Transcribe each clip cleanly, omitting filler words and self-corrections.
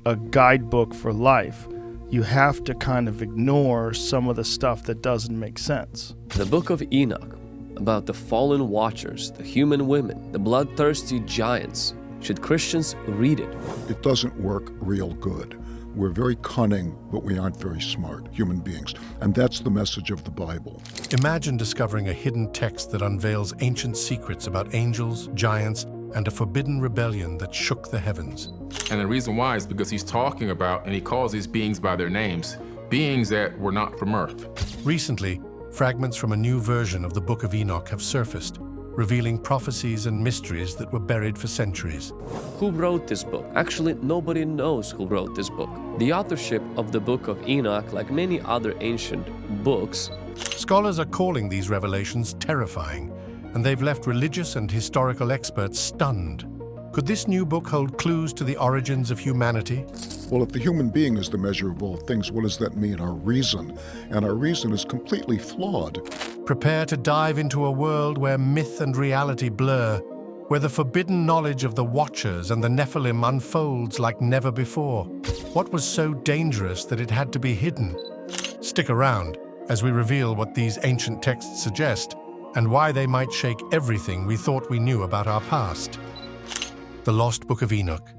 a guidebook for life, you have to kind of ignore some of the stuff that doesn't make sense. The Book of Enoch, about the fallen watchers, the human women, the bloodthirsty giants. Should Christians read it? It doesn't work real good. We're very cunning, but we aren't very smart human beings. And that's the message of the Bible. Imagine discovering a hidden text that unveils ancient secrets about angels, giants, and a forbidden rebellion that shook the heavens. And the reason why is because he's talking about, and he calls these beings by their names, beings that were not from Earth. Recently, fragments from a new version of the Book of Enoch have surfaced, revealing prophecies and mysteries that were buried for centuries. Who wrote this book? Actually, nobody knows who wrote this book. The authorship of the Book of Enoch, like many other ancient books, Scholars are calling these revelations terrifying, and they've left religious and historical experts stunned. Could this new book hold clues to the origins of humanity? Well, if the human being is the measure of all things, what does that mean? Our reason. And our reason is completely flawed. Prepare to dive into a world where myth and reality blur, where the forbidden knowledge of the Watchers and the Nephilim unfolds like never before. What was so dangerous that it had to be hidden? Stick around as we reveal what these ancient texts suggest and why they might shake everything we thought we knew about our past. The Lost Book of Enoch.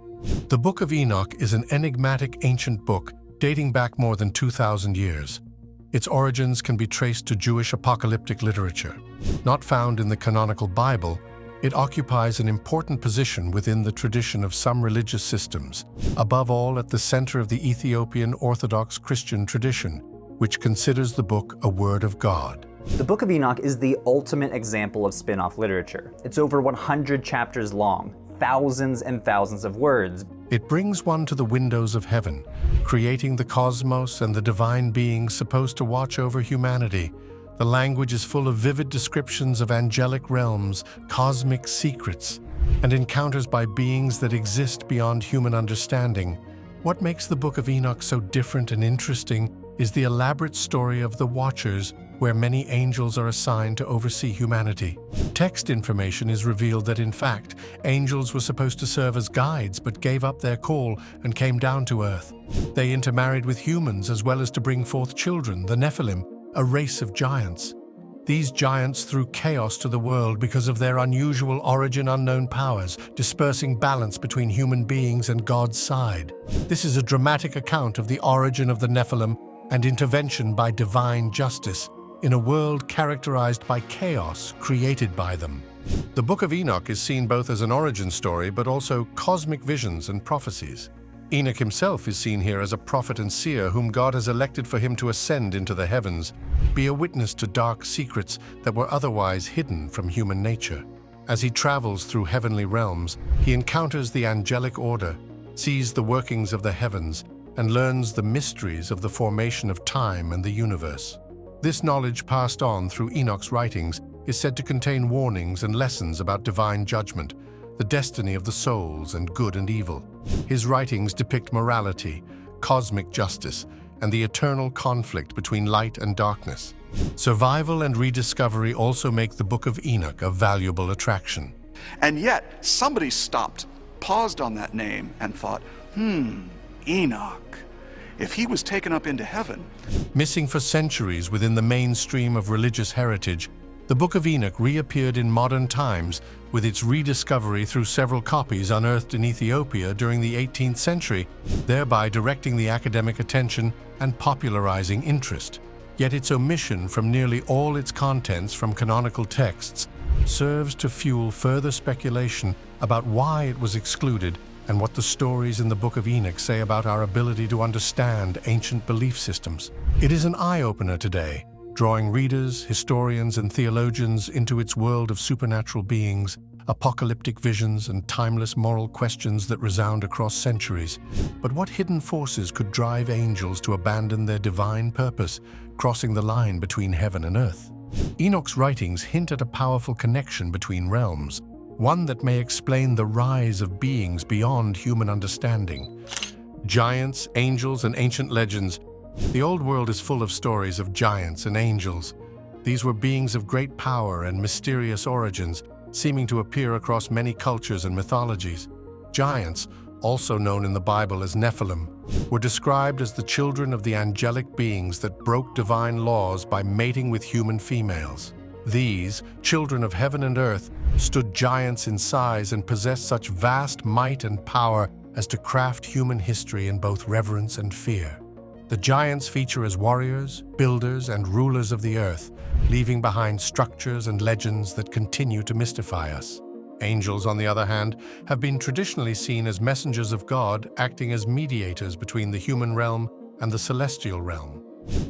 The Book of Enoch is an enigmatic ancient book dating back more than 2,000 years. Its origins can be traced to Jewish apocalyptic literature. Not found in the canonical Bible, it occupies an important position within the tradition of some religious systems, above all at the center of the Ethiopian Orthodox Christian tradition, which considers the book a word of God. The Book of Enoch is the ultimate example of spin-off literature. It's over 100 chapters long, thousands and thousands of words. It brings one to the windows of heaven, creating the cosmos and the divine beings supposed to watch over humanity. The language is full of vivid descriptions of angelic realms, cosmic secrets, and encounters by beings that exist beyond human understanding. What makes the Book of Enoch so different and interesting is the elaborate story of the Watchers, where many angels are assigned to oversee humanity. Text information is revealed that, in fact, angels were supposed to serve as guides but gave up their call and came down to earth. They intermarried with humans as well as to bring forth children, the Nephilim, a race of giants. These giants threw chaos to the world because of their unusual origin-unknown powers, dispersing balance between human beings and God's side. This is a dramatic account of the origin of the Nephilim and intervention by divine justice in a world characterized by chaos created by them. The Book of Enoch is seen both as an origin story but also cosmic visions and prophecies. Enoch himself is seen here as a prophet and seer whom God has elected for him to ascend into the heavens, be a witness to dark secrets that were otherwise hidden from human nature. As he travels through heavenly realms, he encounters the angelic order, sees the workings of the heavens, and learns the mysteries of the formation of time and the universe. This knowledge, passed on through Enoch's writings, is said to contain warnings and lessons about divine judgment, the destiny of the souls, and good and evil. His writings depict morality, cosmic justice, and the eternal conflict between light and darkness. Survival and rediscovery also make the Book of Enoch a valuable attraction. And yet, somebody stopped, paused on that name, and thought, Enoch. If he was taken up into heaven. Missing for centuries within the mainstream of religious heritage, the Book of Enoch reappeared in modern times with its rediscovery through several copies unearthed in Ethiopia during the 18th century, thereby directing the academic attention and popularizing interest. Yet its omission from nearly all its contents from canonical texts serves to fuel further speculation about why it was excluded and what the stories in the Book of Enoch say about our ability to understand ancient belief systems. It is an eye-opener today, drawing readers, historians, and theologians into its world of supernatural beings, apocalyptic visions, and timeless moral questions that resound across centuries. But what hidden forces could drive angels to abandon their divine purpose, crossing the line between heaven and earth? Enoch's writings hint at a powerful connection between realms, one that may explain the rise of beings beyond human understanding. Giants, angels, and ancient legends. The old world is full of stories of giants and angels. These were beings of great power and mysterious origins, seeming to appear across many cultures and mythologies. Giants, also known in the Bible as Nephilim, were described as the children of the angelic beings that broke divine laws by mating with human females. These, children of heaven and earth, stood giants in size and possessed such vast might and power as to craft human history in both reverence and fear. The giants feature as warriors, builders, and rulers of the earth, leaving behind structures and legends that continue to mystify us. Angels, on the other hand, have been traditionally seen as messengers of God, acting as mediators between the human realm and the celestial realm.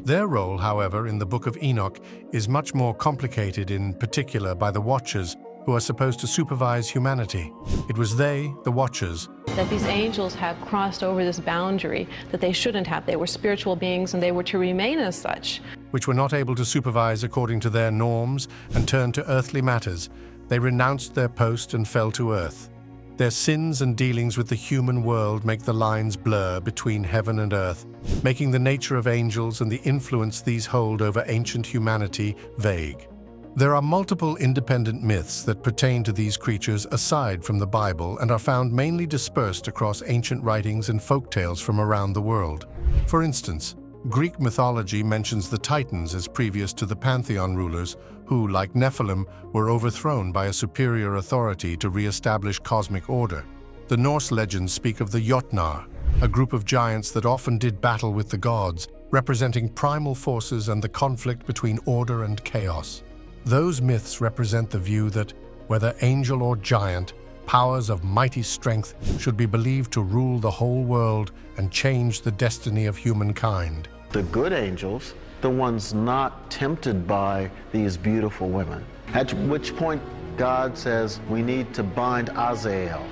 Their role, however, in the Book of Enoch is much more complicated, in particular by the Watchers, who are supposed to supervise humanity. It was they, the Watchers, that these angels have crossed over this boundary that they shouldn't have. They were spiritual beings and they were to remain as such. which were not able to supervise according to their norms and turned to earthly matters. They renounced their post and fell to earth. Their sins and dealings with the human world make the lines blur between heaven and earth, making the nature of angels and the influence these hold over ancient humanity vague. There are multiple independent myths that pertain to these creatures aside from the Bible and are found mainly dispersed across ancient writings and folktales from around the world. For instance, Greek mythology mentions the Titans as previous to the Pantheon rulers who, like Nephilim, were overthrown by a superior authority to re-establish cosmic order. The Norse legends speak of the Jotnar, a group of giants that often did battle with the gods, representing primal forces and the conflict between order and chaos. Those myths represent the view that, whether angel or giant, powers of mighty strength should be believed to rule the whole world and change the destiny of humankind. The good angels, the ones not tempted by these beautiful women, at which point God says we need to bind Azael.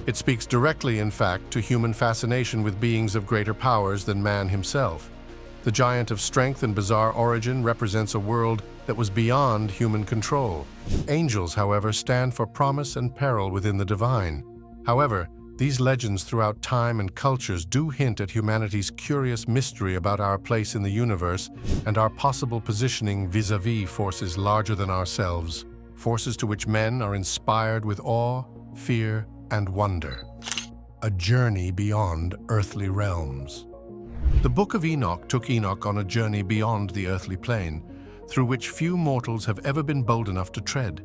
It speaks directly, in fact, to human fascination with beings of greater powers than man himself. The giant of strength and bizarre origin represents a world that was beyond human control. Angels, however, stand for promise and peril within the divine. However, these legends throughout time and cultures do hint at humanity's curious mystery about our place in the universe and our possible positioning vis-a-vis forces larger than ourselves, forces to which men are inspired with awe, fear, and wonder. A journey beyond earthly realms. The Book of Enoch took Enoch on a journey beyond the earthly plane, through which few mortals have ever been bold enough to tread.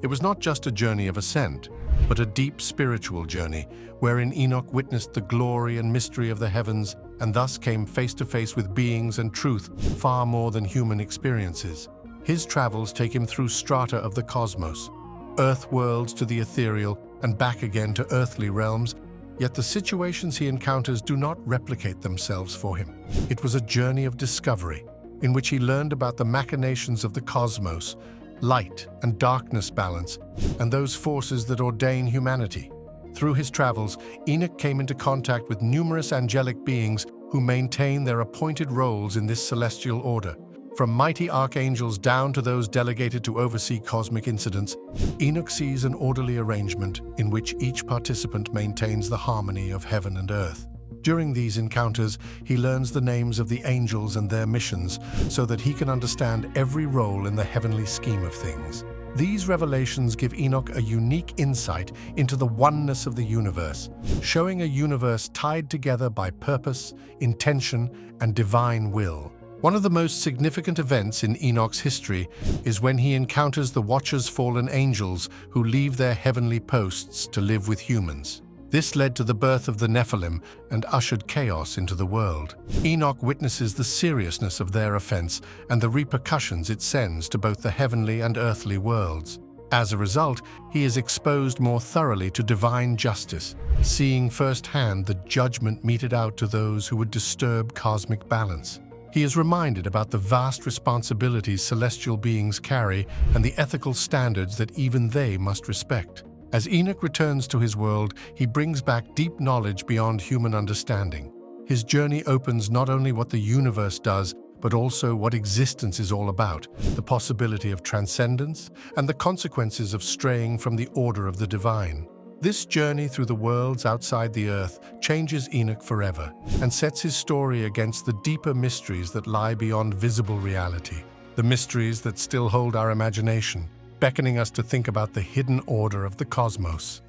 It was not just a journey of ascent, but a deep spiritual journey, wherein Enoch witnessed the glory and mystery of the heavens and thus came face to face with beings and truth far more than human experiences. His travels take him through strata of the cosmos, earth worlds to the ethereal and back again to earthly realms, yet the situations he encounters do not replicate themselves for him. It was a journey of discovery, in which he learned about the machinations of the cosmos, light and darkness balance, and those forces that ordain humanity. Through his travels, Enoch came into contact with numerous angelic beings who maintain their appointed roles in this celestial order. From mighty archangels down to those delegated to oversee cosmic incidents, Enoch sees an orderly arrangement in which each participant maintains the harmony of heaven and earth. During these encounters, he learns the names of the angels and their missions so that he can understand every role in the heavenly scheme of things. These revelations give Enoch a unique insight into the oneness of the universe, showing a universe tied together by purpose, intention, and divine will. One of the most significant events in Enoch's history is when he encounters the Watchers' fallen angels who leave their heavenly posts to live with humans. This led to the birth of the Nephilim and ushered chaos into the world. Enoch witnesses the seriousness of their offense and the repercussions it sends to both the heavenly and earthly worlds. As a result, he is exposed more thoroughly to divine justice, seeing firsthand the judgment meted out to those who would disturb cosmic balance. He is reminded about the vast responsibilities celestial beings carry and the ethical standards that even they must respect. As Enoch returns to his world, he brings back deep knowledge beyond human understanding. His journey opens not only what the universe does, but also what existence is all about, the possibility of transcendence, and the consequences of straying from the order of the divine. This journey through the worlds outside the earth changes Enoch forever and sets his story against the deeper mysteries that lie beyond visible reality, the mysteries that still hold our imagination, beckoning us to think about the hidden order of the cosmos.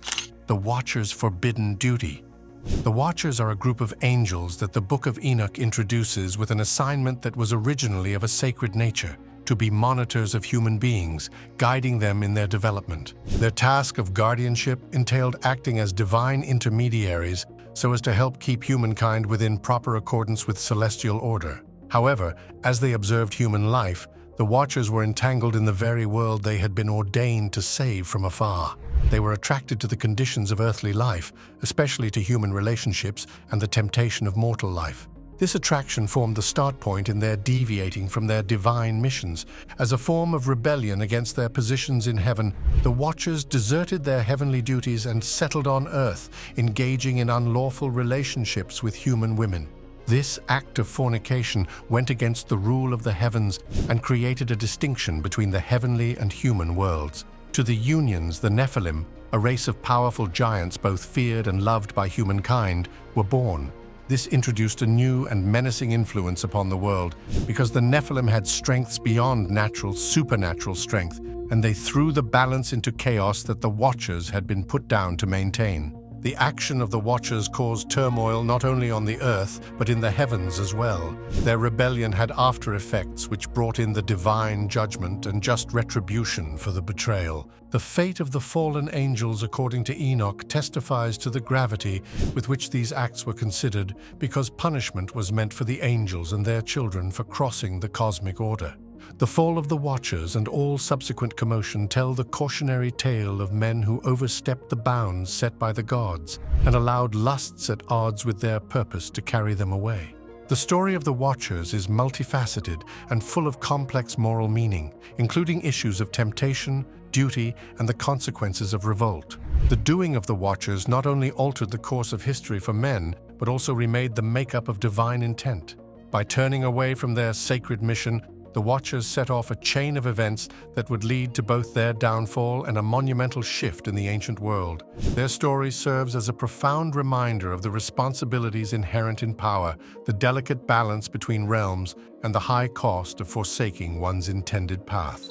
The Watcher's forbidden duty. The Watchers are a group of angels that the Book of Enoch introduces with an assignment that was originally of a sacred nature, to be monitors of human beings, guiding them in their development. Their task of guardianship entailed acting as divine intermediaries so as to help keep humankind within proper accordance with celestial order. However, as they observed human life, the Watchers were entangled in the very world they had been ordained to save from afar. They were attracted to the conditions of earthly life, especially to human relationships and the temptation of mortal life. This attraction formed the start point in their deviating from their divine missions. As a form of rebellion against their positions in heaven, the Watchers deserted their heavenly duties and settled on earth, engaging in unlawful relationships with human women. This act of fornication went against the rule of the heavens and created a distinction between the heavenly and human worlds. To the unions, the Nephilim, a race of powerful giants both feared and loved by humankind, were born. This introduced a new and menacing influence upon the world because the Nephilim had strengths beyond natural, supernatural strength, and they threw the balance into chaos that the Watchers had been put down to maintain. The action of the Watchers caused turmoil not only on the earth, but in the heavens as well. Their rebellion had after effects which brought in the divine judgment and just retribution for the betrayal. The fate of the fallen angels, according to Enoch, testifies to the gravity with which these acts were considered, because punishment was meant for the angels and their children for crossing the cosmic order. The fall of the Watchers and all subsequent commotion tell the cautionary tale of men who overstepped the bounds set by the gods and allowed lusts at odds with their purpose to carry them away. The story of the Watchers is multifaceted and full of complex moral meaning, including issues of temptation, duty, and the consequences of revolt. The doing of the Watchers not only altered the course of history for men, but also remade the makeup of divine intent. By turning away from their sacred mission, the Watchers set off a chain of events that would lead to both their downfall and a monumental shift in the ancient world. Their story serves as a profound reminder of the responsibilities inherent in power, the delicate balance between realms, and the high cost of forsaking one's intended path.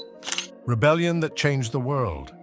Rebellion that changed the world.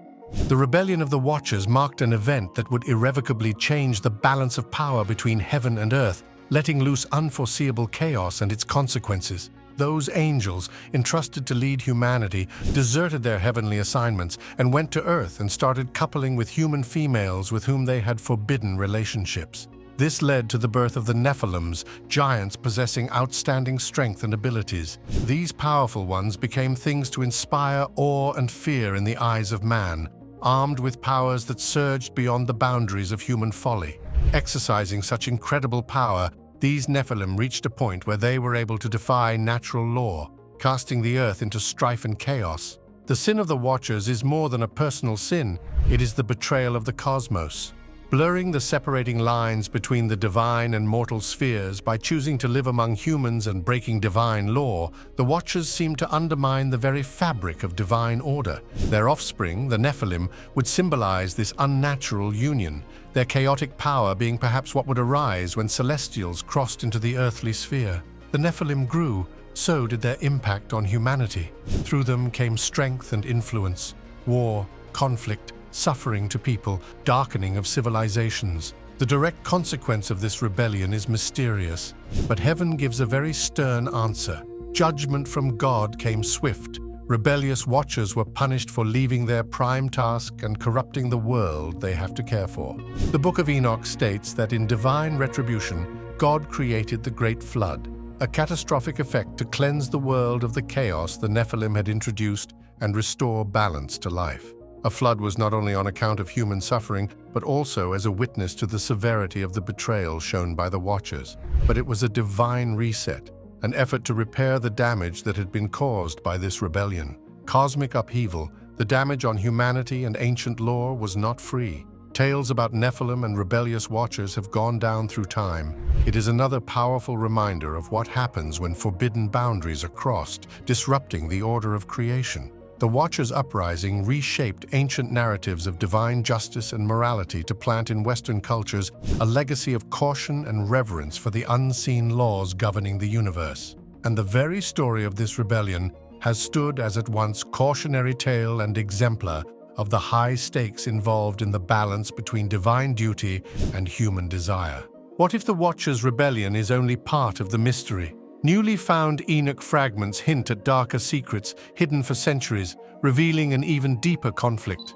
The rebellion of the Watchers marked an event that would irrevocably change the balance of power between heaven and earth, letting loose unforeseeable chaos and its consequences. Those angels, entrusted to lead humanity, deserted their heavenly assignments and went to earth and started coupling with human females with whom they had forbidden relationships. This led to the birth of the Nephilims, giants possessing outstanding strength and abilities. These powerful ones became things to inspire awe and fear in the eyes of man, armed with powers that surged beyond the boundaries of human folly. Exercising such incredible power, these Nephilim reached a point where they were able to defy natural law, casting the earth into strife and chaos. The sin of the Watchers is more than a personal sin, it is the betrayal of the cosmos. Blurring the separating lines between the divine and mortal spheres by choosing to live among humans and breaking divine law, the Watchers seem to undermine the very fabric of divine order. Their offspring, the Nephilim, would symbolize this unnatural union, their chaotic power being perhaps what would arise when celestials crossed into the earthly sphere. The Nephilim grew, so did their impact on humanity. Through them came strength and influence, war, conflict, suffering to people, darkening of civilizations. The direct consequence of this rebellion is mysterious, but heaven gives a very stern answer. Judgment from God came swift. Rebellious Watchers were punished for leaving their prime task and corrupting the world they have to care for. The Book of Enoch states that in divine retribution, God created the Great Flood, a catastrophic effect to cleanse the world of the chaos the Nephilim had introduced and restore balance to life. A flood was not only on account of human suffering, but also as a witness to the severity of the betrayal shown by the Watchers. But it was a divine reset, an effort to repair the damage that had been caused by this rebellion. Cosmic upheaval, the damage on humanity and ancient lore was not free. Tales about Nephilim and rebellious Watchers have gone down through time. It is another powerful reminder of what happens when forbidden boundaries are crossed, disrupting the order of creation. The Watchers' uprising reshaped ancient narratives of divine justice and morality to plant in Western cultures a legacy of caution and reverence for the unseen laws governing the universe. And the very story of this rebellion has stood as at once cautionary tale and exemplar of the high stakes involved in the balance between divine duty and human desire. What if the Watcher's rebellion is only part of the mystery? Newly found Enoch fragments hint at darker secrets hidden for centuries, revealing an even deeper conflict.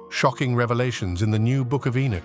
Shocking revelations in the new Book of Enoch.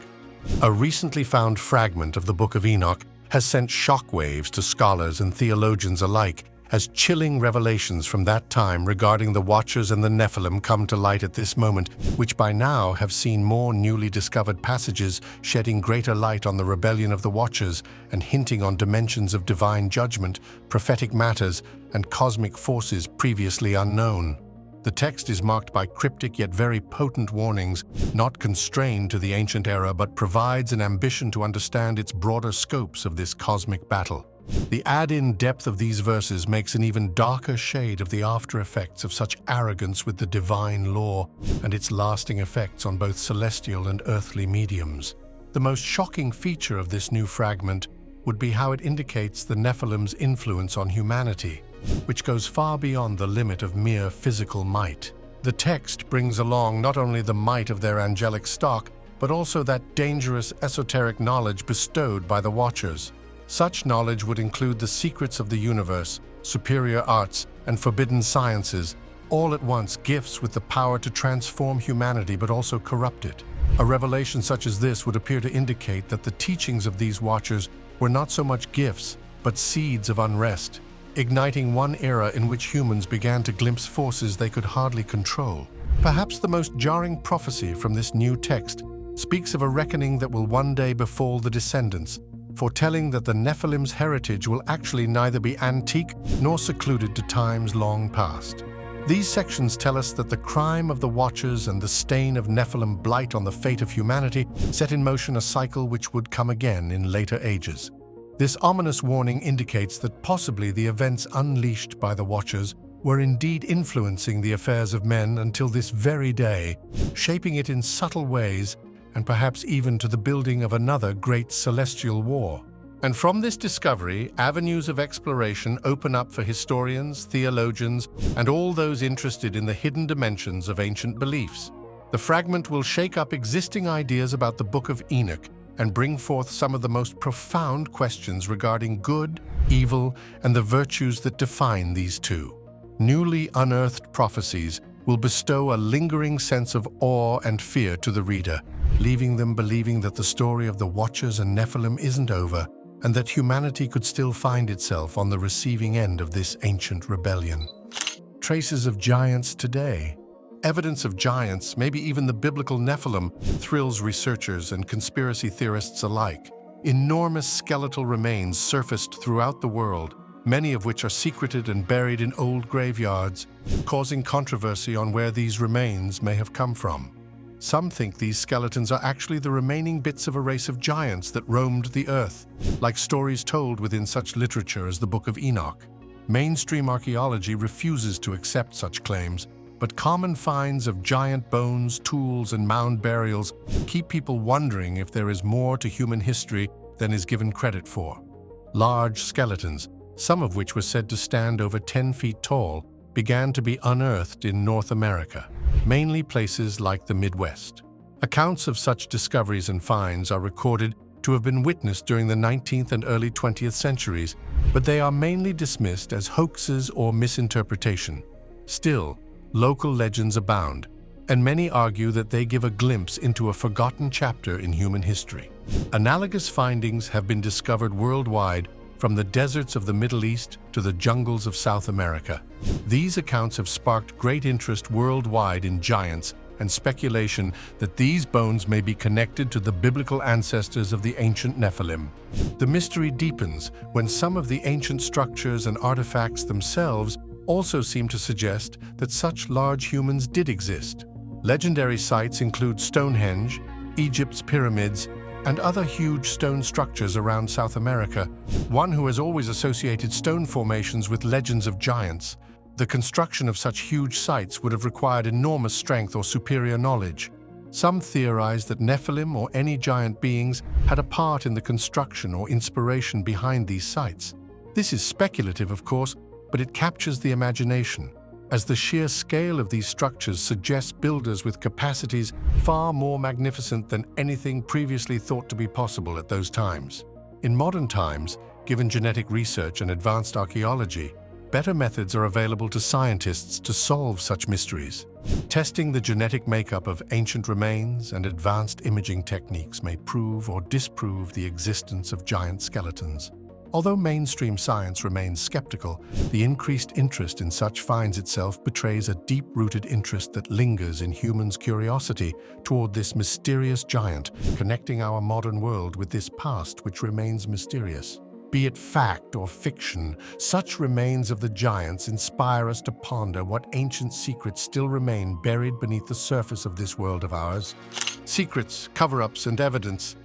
A recently found fragment of the Book of Enoch has sent shockwaves to scholars and theologians alike, as chilling revelations from that time regarding the Watchers and the Nephilim come to light at this moment, which by now have seen more newly discovered passages shedding greater light on the rebellion of the Watchers and hinting on dimensions of divine judgment, prophetic matters, and cosmic forces previously unknown. The text is marked by cryptic yet very potent warnings, not constrained to the ancient era, but provides an ambition to understand its broader scopes of this cosmic battle. The add-in depth of these verses makes an even darker shade of the after-effects of such arrogance with the divine law and its lasting effects on both celestial and earthly mediums. The most shocking feature of this new fragment would be how it indicates the Nephilim's influence on humanity, which goes far beyond the limit of mere physical might. The text brings along not only the might of their angelic stock, but also that dangerous esoteric knowledge bestowed by the Watchers. Such knowledge would include the secrets of the universe, superior arts, and forbidden sciences, all at once gifts with the power to transform humanity but also corrupt it. A revelation such as this would appear to indicate that the teachings of these Watchers were not so much gifts, but seeds of unrest, igniting one era in which humans began to glimpse forces they could hardly control. Perhaps the most jarring prophecy from this new text speaks of a reckoning that will one day befall the descendants, foretelling that the Nephilim's heritage will actually neither be antique nor secluded to times long past. These sections tell us that the crime of the Watchers and the stain of Nephilim blight on the fate of humanity set in motion a cycle which would come again in later ages. This ominous warning indicates that possibly the events unleashed by the Watchers were indeed influencing the affairs of men until this very day, shaping it in subtle ways and perhaps even to the building of another great celestial war. And from this discovery, avenues of exploration open up for historians, theologians, and all those interested in the hidden dimensions of ancient beliefs. The fragment will shake up existing ideas about the Book of Enoch and bring forth some of the most profound questions regarding good, evil, and the virtues that define these two. Newly unearthed prophecies will bestow a lingering sense of awe and fear to the reader, leaving them believing that the story of the Watchers and Nephilim isn't over, and that humanity could still find itself on the receiving end of this ancient rebellion. Traces of giants today. Evidence of giants, maybe even the biblical Nephilim, thrills researchers and conspiracy theorists alike. Enormous skeletal remains surfaced throughout the world, many of which are secreted and buried in old graveyards, causing controversy on where these remains may have come from. Some think these skeletons are actually the remaining bits of a race of giants that roamed the earth, like stories told within such literature as the Book of Enoch. Mainstream archaeology refuses to accept such claims, but common finds of giant bones, tools, and mound burials keep people wondering if there is more to human history than is given credit for. Large skeletons, some of which were said to stand over 10 feet tall, began to be unearthed in North America, mainly places like the Midwest. Accounts of such discoveries and finds are recorded to have been witnessed during the 19th and early 20th centuries, but they are mainly dismissed as hoaxes or misinterpretation. Still, local legends abound, and many argue that they give a glimpse into a forgotten chapter in human history. Analogous findings have been discovered worldwide, from the deserts of the Middle East to the jungles of South America. These accounts have sparked great interest worldwide in giants and speculation that these bones may be connected to the biblical ancestors of the ancient Nephilim. The mystery deepens when some of the ancient structures and artifacts themselves also seem to suggest that such large humans did exist. Legendary sites include Stonehenge, Egypt's pyramids, and other huge stone structures around South America. One who has always associated stone formations with legends of giants. The construction of such huge sites would have required enormous strength or superior knowledge. Some theorize that Nephilim or any giant beings had a part in the construction or inspiration behind these sites. This is speculative, of course, but it captures the imagination. as the sheer scale of these structures suggests builders with capacities far more magnificent than anything previously thought to be possible at those times. In modern times, given genetic research and advanced archaeology, better methods are available to scientists to solve such mysteries. Testing the genetic makeup of ancient remains and advanced imaging techniques may prove or disprove the existence of giant skeletons. Although mainstream science remains skeptical, the increased interest in such finds itself betrays a deep-rooted interest that lingers in humans' curiosity toward this mysterious giant, connecting our modern world with this past which remains mysterious. Be it fact or fiction, such remains of the giants inspire us to ponder what ancient secrets still remain buried beneath the surface of this world of ours. Secrets, cover-ups, and evidence.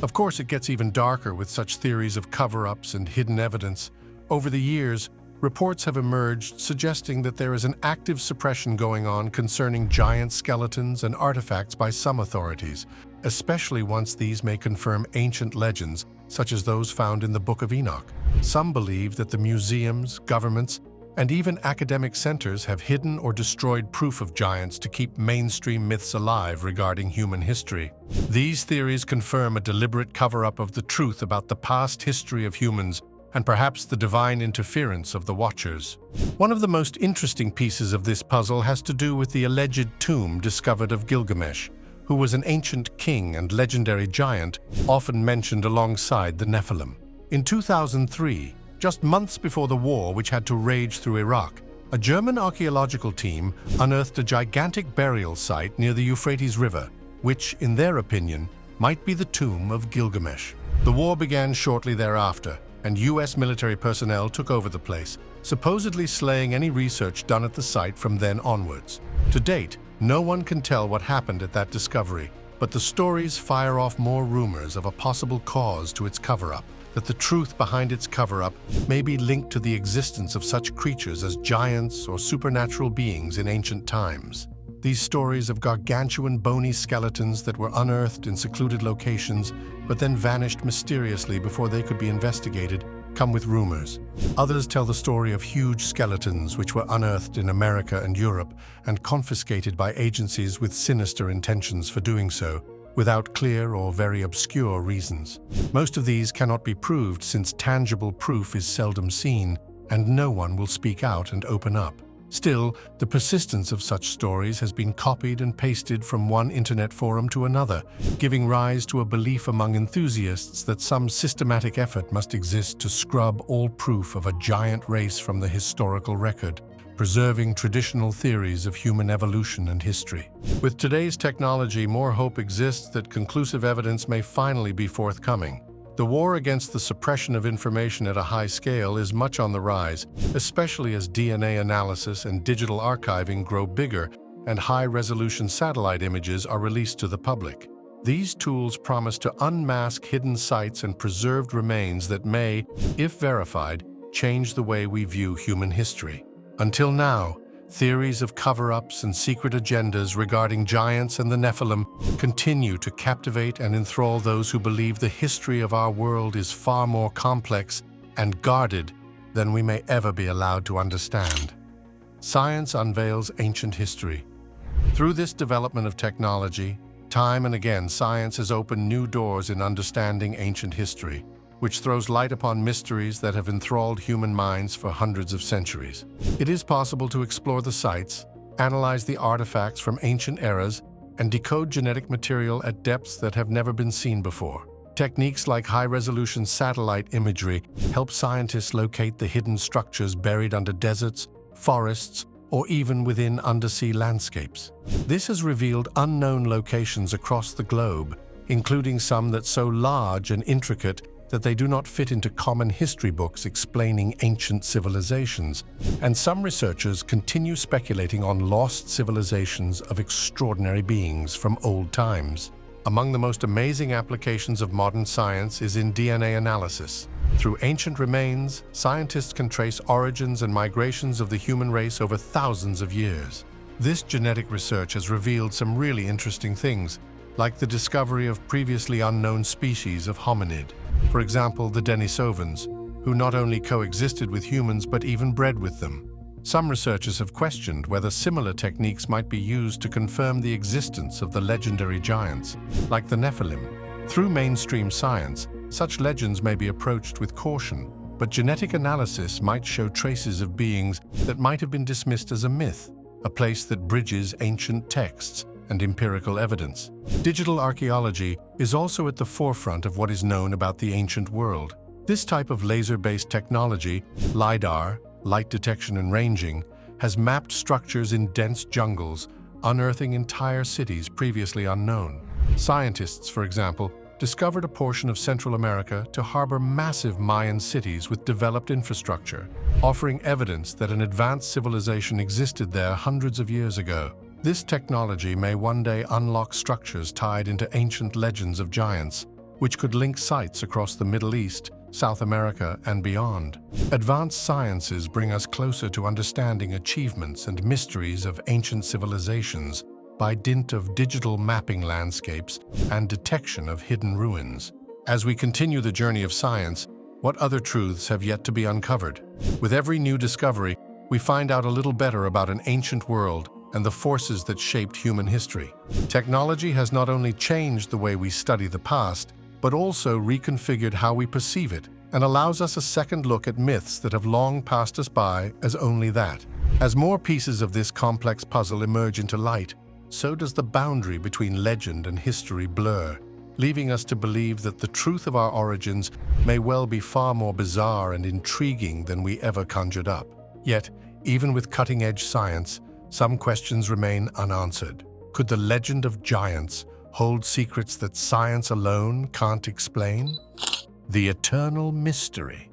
Of course, it gets even darker with such theories of cover-ups and hidden evidence. Over the years, reports have emerged suggesting that there is an active suppression going on concerning giant skeletons and artifacts by some authorities, especially once these may confirm ancient legends, such as those found in the Book of Enoch. Some believe that the museums, governments, and even academic centers have hidden or destroyed proof of giants to keep mainstream myths alive regarding human history. These theories confirm a deliberate cover-up of the truth about the past history of humans and perhaps the divine interference of the Watchers. One of the most interesting pieces of this puzzle has to do with the alleged tomb discovered of Gilgamesh, who was an ancient king and legendary giant often mentioned alongside the Nephilim. In 2003, just months before the war which had to rage through Iraq, a German archaeological team unearthed a gigantic burial site near the Euphrates River, which, in their opinion, might be the tomb of Gilgamesh. The war began shortly thereafter, and US military personnel took over the place, supposedly slaying any research done at the site from then onwards. To date, no one can tell what happened at that discovery, but the stories fire off more rumors of a possible cause to its cover-up, that the truth behind its cover-up may be linked to the existence of such creatures as giants or supernatural beings in ancient times. These stories of gargantuan bony skeletons that were unearthed in secluded locations but then vanished mysteriously before they could be investigated come with rumors. Others tell the story of huge skeletons which were unearthed in America and Europe and confiscated by agencies with sinister intentions for doing so, without clear or very obscure reasons. Most of these cannot be proved since tangible proof is seldom seen, and no one will speak out and open up. Still, the persistence of such stories has been copied and pasted from one internet forum to another, giving rise to a belief among enthusiasts that some systematic effort must exist to scrub all proof of a giant race from the historical record, preserving traditional theories of human evolution and history. With today's technology, more hope exists that conclusive evidence may finally be forthcoming. The war against the suppression of information at a high scale is much on the rise, especially as DNA analysis and digital archiving grow bigger and high-resolution satellite images are released to the public. These tools promise to unmask hidden sites and preserved remains that may, if verified, change the way we view human history. Until now, theories of cover-ups and secret agendas regarding giants and the Nephilim continue to captivate and enthrall those who believe the history of our world is far more complex and guarded than we may ever be allowed to understand. Science unveils ancient history. Through this development of technology, time and again science has opened new doors in understanding ancient history, which throws light upon mysteries that have enthralled human minds for hundreds of centuries. It is possible to explore the sites, analyze the artifacts from ancient eras, and decode genetic material at depths that have never been seen before. Techniques like high-resolution satellite imagery help scientists locate the hidden structures buried under deserts, forests, or even within undersea landscapes. This has revealed unknown locations across the globe, including some that so large and intricate that they do not fit into common history books explaining ancient civilizations, and some researchers continue speculating on lost civilizations of extraordinary beings from old times. Among the most amazing applications of modern science is in DNA analysis. Through ancient remains, scientists can trace origins and migrations of the human race over thousands of years. This genetic research has revealed some really interesting things, like the discovery of previously unknown species of hominid. For example, the Denisovans, who not only coexisted with humans but even bred with them. Some researchers have questioned whether similar techniques might be used to confirm the existence of the legendary giants, like the Nephilim. Through mainstream science, such legends may be approached with caution, but genetic analysis might show traces of beings that might have been dismissed as a myth, a place that bridges ancient texts and empirical evidence. Digital archaeology is also at the forefront of what is known about the ancient world. This type of laser-based technology, LiDAR, light detection and ranging, has mapped structures in dense jungles, unearthing entire cities previously unknown. Scientists, for example, discovered a portion of Central America to harbor massive Mayan cities with developed infrastructure, offering evidence that an advanced civilization existed there hundreds of years ago. This technology may one day unlock structures tied into ancient legends of giants, which could link sites across the Middle East, South America, and beyond. Advanced sciences bring us closer to understanding achievements and mysteries of ancient civilizations by dint of digital mapping landscapes and detection of hidden ruins. As we continue the journey of science, what other truths have yet to be uncovered? With every new discovery, we find out a little better about an ancient world and the forces that shaped human history. Technology has not only changed the way we study the past, but also reconfigured how we perceive it, and allows us a second look at myths that have long passed us by as only that. As more pieces of this complex puzzle emerge into light, so does the boundary between legend and history blur, leaving us to believe that the truth of our origins may well be far more bizarre and intriguing than we ever conjured up. Yet, even with cutting-edge science, some questions remain unanswered. Could the legend of giants hold secrets that science alone can't explain? The eternal mystery.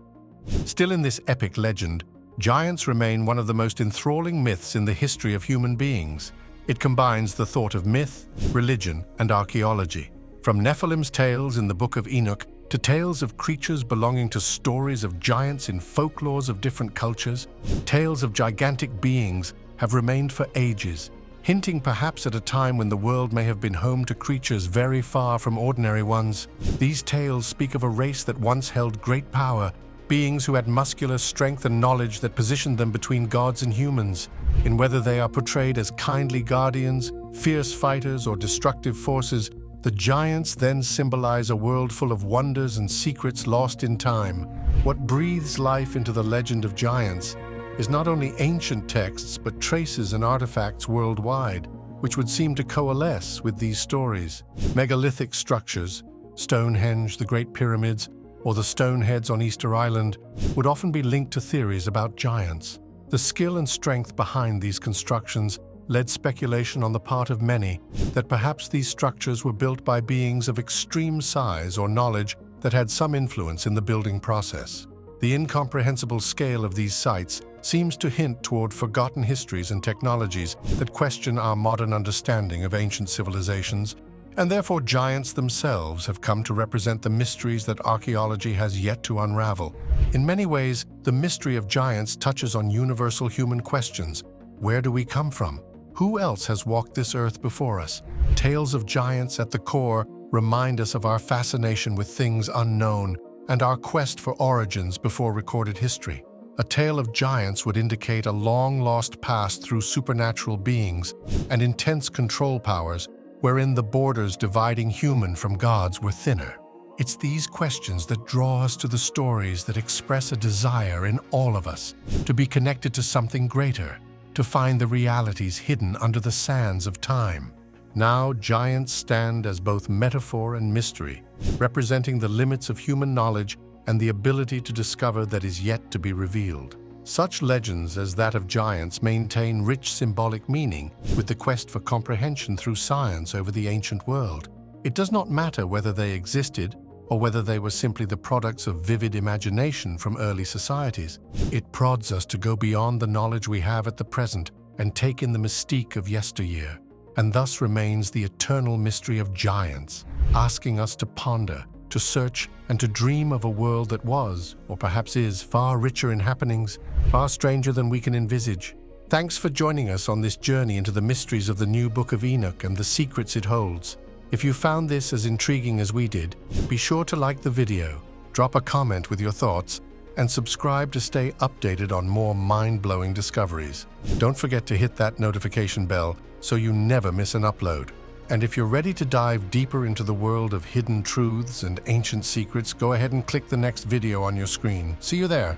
Still in this epic legend, giants remain one of the most enthralling myths in the history of human beings. It combines the thought of myth, religion, and archaeology. From Nephilim's tales in the Book of Enoch to tales of creatures belonging to stories of giants in folklores of different cultures, tales of gigantic beings have remained for ages, hinting perhaps at a time when the world may have been home to creatures very far from ordinary ones. These tales speak of a race that once held great power, beings who had muscular strength and knowledge that positioned them between gods and humans. In whether they are portrayed as kindly guardians, fierce fighters, or destructive forces, the giants then symbolize a world full of wonders and secrets lost in time. What breathes life into the legend of giants is not only ancient texts but traces and artifacts worldwide, which would seem to coalesce with these stories. Megalithic structures, Stonehenge, the Great Pyramids, or the Stoneheads on Easter Island, would often be linked to theories about giants. The skill and strength behind these constructions led speculation on the part of many that perhaps these structures were built by beings of extreme size or knowledge that had some influence in the building process. The incomprehensible scale of these sites seems to hint toward forgotten histories and technologies that question our modern understanding of ancient civilizations, and therefore giants themselves have come to represent the mysteries that archaeology has yet to unravel. In many ways, the mystery of giants touches on universal human questions. Where do we come from? Who else has walked this earth before us? Tales of giants at the core remind us of our fascination with things unknown and our quest for origins before recorded history. A tale of giants would indicate a long-lost past through supernatural beings and intense control powers wherein the borders dividing human from gods were thinner. It's these questions that draw us to the stories that express a desire in all of us to be connected to something greater, to find the realities hidden under the sands of time. Now, giants stand as both metaphor and mystery, representing the limits of human knowledge and the ability to discover that is yet to be revealed. Such legends as that of giants maintain rich symbolic meaning with the quest for comprehension through science over the ancient world. It does not matter whether they existed or whether they were simply the products of vivid imagination from early societies. It prods us to go beyond the knowledge we have at the present and take in the mystique of yesteryear, and thus remains the eternal mystery of giants, asking us to ponder, to search, and to dream of a world that was, or perhaps is, far richer in happenings, far stranger than we can envisage. Thanks for joining us on this journey into the mysteries of the new Book of Enoch and the secrets it holds. If you found this as intriguing as we did, be sure to like the video, drop a comment with your thoughts, and subscribe to stay updated on more mind-blowing discoveries. Don't forget to hit that notification bell so you never miss an upload. And if you're ready to dive deeper into the world of hidden truths and ancient secrets, go ahead and click the next video on your screen. See you there.